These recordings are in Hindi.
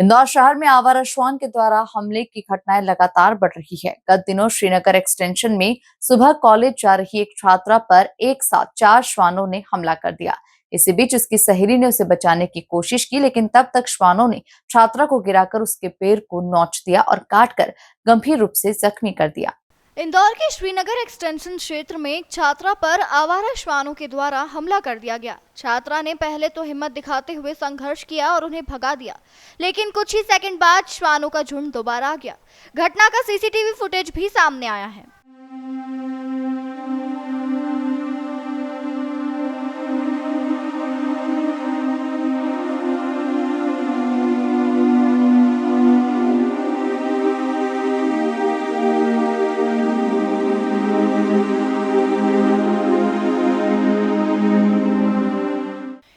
इंदौर शहर में आवारा श्वान के द्वारा हमले की घटनाएं लगातार बढ़ रही है। गत दिनों श्रीनगर एक्सटेंशन में सुबह कॉलेज जा रही एक छात्रा पर एक साथ 4 श्वानों ने हमला कर दिया। इसी बीच उसकी सहेली ने उसे बचाने की कोशिश की, लेकिन तब तक श्वानों ने छात्रा को गिराकर उसके पैर को नोच दिया और काटकर गंभीर रूप से जख्मी कर दिया। इंदौर के श्रीनगर एक्सटेंशन क्षेत्र में एक छात्रा पर आवारा श्वानों के द्वारा हमला कर दिया गया। छात्रा ने पहले तो हिम्मत दिखाते हुए संघर्ष किया और उन्हें भगा दिया, लेकिन कुछ ही सेकंड बाद श्वानों का झुंड दोबारा आ गया। घटना का सीसीटीवी फुटेज भी सामने आया है।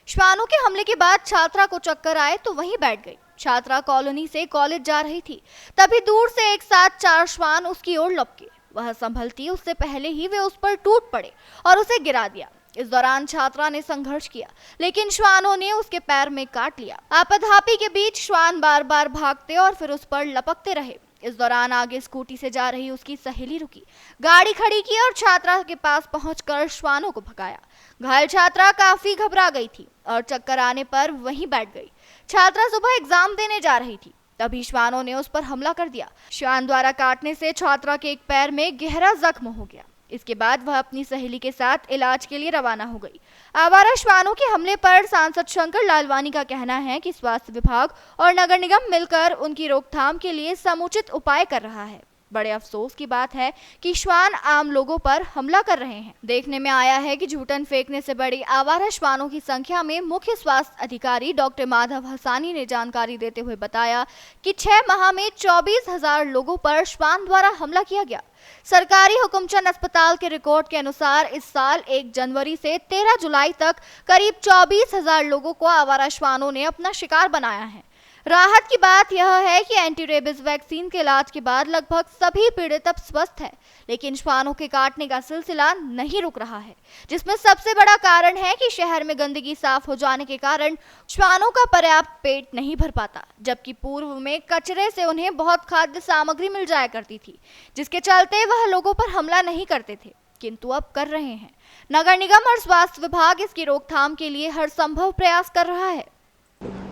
श्वानों के हमले के बाद छात्रा को चक्कर आए तो वहीं बैठ गई। छात्रा कॉलोनी से कॉलेज जा रही थी, तभी दूर से एक साथ 4 श्वान उसकी ओर लपके। वह संभलती उससे पहले ही वे उस पर टूट पड़े और उसे गिरा दिया। इस दौरान छात्रा ने संघर्ष किया, लेकिन श्वानों ने उसके पैर में काट लिया। आपाधापी के बीच श्वान बार बार भागते और फिर उस पर लपकते रहे। इस दौरान आगे स्कूटी से जा रही उसकी सहेली रुकी, गाड़ी खड़ी की और छात्रा के पास पहुंचकर श्वानों को भगाया। घायल छात्रा काफी घबरा गई थी और चक्कर आने पर वहीं बैठ गई। छात्रा सुबह एग्जाम देने जा रही थी, तभी श्वानों ने उस पर हमला कर दिया। श्वान द्वारा काटने से छात्रा के एक पैर में गहरा जख्म हो गया। इसके बाद वह अपनी सहेली के साथ इलाज के लिए रवाना हो गई। आवारा श्वानों के हमले पर सांसद शंकर लालवानी का कहना है कि स्वास्थ्य विभाग और नगर निगम मिलकर उनकी रोकथाम के लिए समुचित उपाय कर रहा है। बड़े अफसोस की बात है कि श्वान आम लोगों पर हमला कर रहे हैं। देखने में आया है कि जूठन फेंकने से बड़ी आवारा श्वानों की संख्या में मुख्य स्वास्थ्य अधिकारी डॉक्टर माधव हसानी ने जानकारी देते हुए बताया कि 6 माह में 24,000 लोगों पर श्वान द्वारा हमला किया गया। सरकारी हुकुमचंद अस्पताल के रिकॉर्ड के अनुसार इस साल 1 जनवरी से 13 जुलाई तक करीब 24,000 लोगों को आवारा श्वानों ने अपना शिकार बनाया है। राहत की बात यह है कि एंटी रेबीज वैक्सीन के इलाज के बाद लगभग सभी पीड़ित अब स्वस्थ हैं, लेकिन श्वानों के काटने का सिलसिला नहीं रुक रहा है, जिसमें सबसे बड़ा कारण है कि शहर में गंदगी साफ हो जाने के कारण श्वानों का पर्याप्त पेट नहीं भर पाता, जबकि पूर्व में कचरे से उन्हें बहुत खाद्य सामग्री मिल जाया करती थी, जिसके चलते वह लोगों पर हमला नहीं करते थे, किंतु अब कर रहे हैं। नगर निगम और स्वास्थ्य विभाग इसकी रोकथाम के लिए हर संभव प्रयास कर रहा है।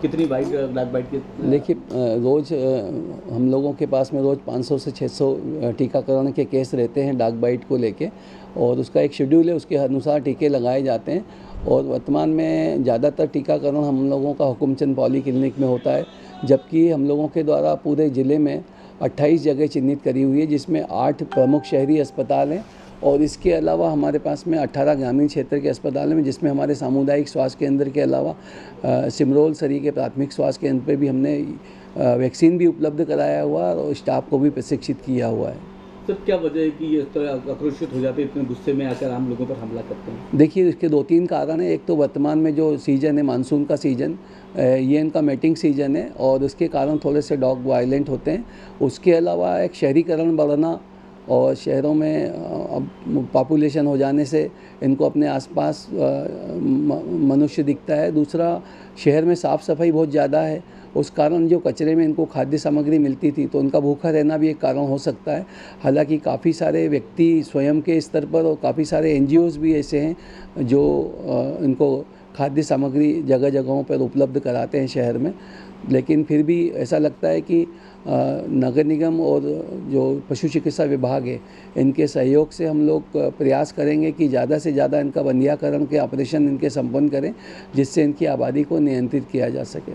कितनी बाइट ब्लैक बाइट की? देखिए, रोज़ हम लोगों के पास में रोज़ 500 से 600 टीकाकरण के केस रहते हैं डाक बाइट को लेके, और उसका एक शेड्यूल है, उसके अनुसार टीके लगाए जाते हैं। और वर्तमान में ज़्यादातर टीकाकरण हम लोगों का हुकुमचंद पॉली क्लिनिक में होता है, जबकि हम लोगों के द्वारा पूरे ज़िले में 28 जगह चिन्हित करी हुई है, जिसमें 8 प्रमुख शहरी अस्पताल हैं और इसके अलावा हमारे पास में 18 ग्रामीण क्षेत्र के अस्पताल में, जिसमें हमारे सामुदायिक स्वास्थ्य केंद्र के अलावा सिमरोल सरी के प्राथमिक स्वास्थ्य केंद्र पे भी हमने वैक्सीन भी उपलब्ध कराया हुआ है और स्टाफ को भी प्रशिक्षित किया हुआ है। सर, क्या वजह है कि ये इस तरह आक्रोशित हो जाते हैं, इतने गुस्से में आकर आम लोगों पर हमला करते हैं? देखिए, इसके 2-3 कारण हैं। एक तो वर्तमान में जो सीज़न है, मानसून का सीज़न, ये इनका मेटिंग सीज़न है और उसके कारण थोड़े से डॉग वायलेंट होते हैं। उसके अलावा एक शहरीकरण बढ़ना और शहरों में अब पॉपुलेशन हो जाने से इनको अपने आसपास मनुष्य दिखता है। दूसरा, शहर में साफ़ सफाई बहुत ज़्यादा है, उस कारण जो कचरे में इनको खाद्य सामग्री मिलती थी तो उनका भूखा रहना भी एक कारण हो सकता है। हालांकि काफ़ी सारे व्यक्ति स्वयं के स्तर पर और काफ़ी सारे NGOs भी ऐसे हैं जो इनको खाद्य सामग्री जगह जगहों पर उपलब्ध कराते हैं शहर में, लेकिन फिर भी ऐसा लगता है कि नगर निगम और जो पशु चिकित्सा विभाग है, इनके सहयोग से हम लोग प्रयास करेंगे कि ज़्यादा से ज़्यादा इनका बंधियाकरण के ऑपरेशन इनके संपन्न करें, जिससे इनकी आबादी को नियंत्रित किया जा सके।